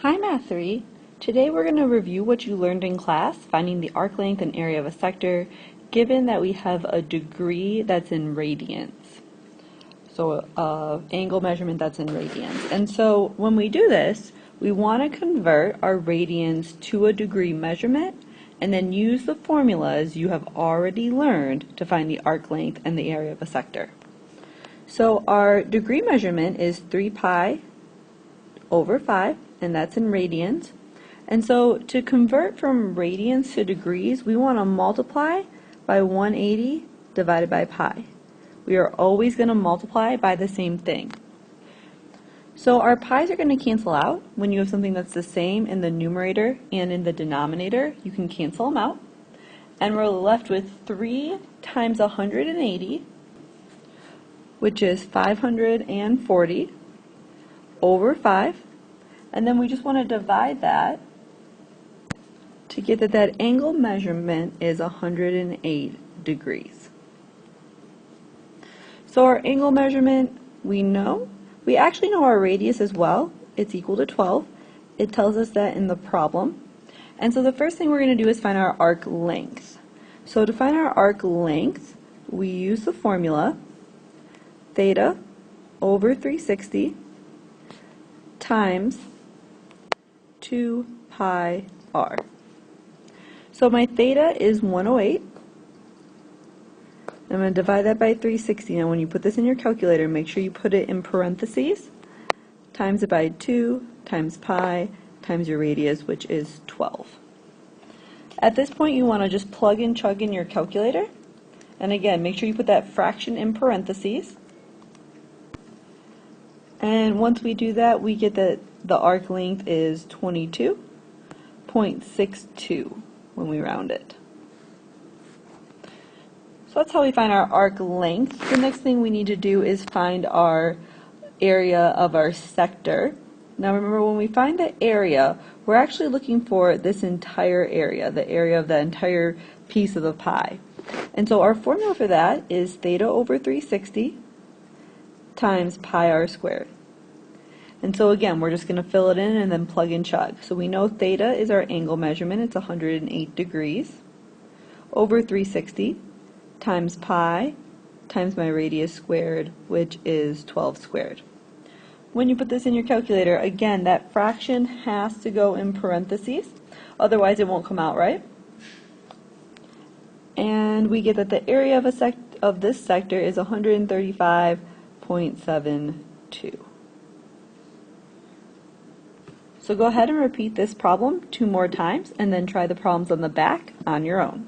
Hi Math 3. Today we're going to review what you learned in class, finding the arc length and area of a sector, given that we have a degree that's in radians. So angle measurement that's in radians. And so when we do this, we want to convert our radians to a degree measurement and then use the formulas you have already learned to find the arc length and the area of a sector. So our degree measurement is 3 pi over 5, and that's in radians. And so to convert from radians to degrees, we want to multiply by 180 divided by pi. We are always going to multiply by the same thing. So our pi's are going to cancel out. When you have something that's the same in the numerator and in the denominator, you can cancel them out. And we're left with 3 times 180, which is 540 over 5. And then we just want to divide that to get that angle measurement is 108 degrees. So our angle measurement, we actually know our radius as well. It's equal to 12. It tells us that in the problem. And so the first thing we're going to do is find our arc length. So to find our arc length, we use the formula theta over 360 times 2 pi r. So my theta is 108. I'm going to divide that by 360. Now when you put this in your calculator, make sure you put it in parentheses, times it by 2, times pi, times your radius, which is 12. At this point you want to just plug and chug in your calculator. And again, make sure you put that fraction in parentheses. And once we do that, we get that the arc length is 22.62 when we round it. So that's how we find our arc length. The next thing we need to do is find our area of our sector. Now remember, when we find the area, we're actually looking for this entire area, the area of the entire piece of the pie. And so our formula for that is theta over 360 times pi r squared. And so again, we're just going to fill it in and then plug and chug. So we know theta is our angle measurement. It's 108 degrees over 360 times pi times my radius squared, which is 12 squared. When you put this in your calculator, again, that fraction has to go in parentheses. Otherwise, it won't come out right. And we get that the area of this sector is 135.72. So go ahead and repeat this problem 2 more times and then try the problems on the back on your own.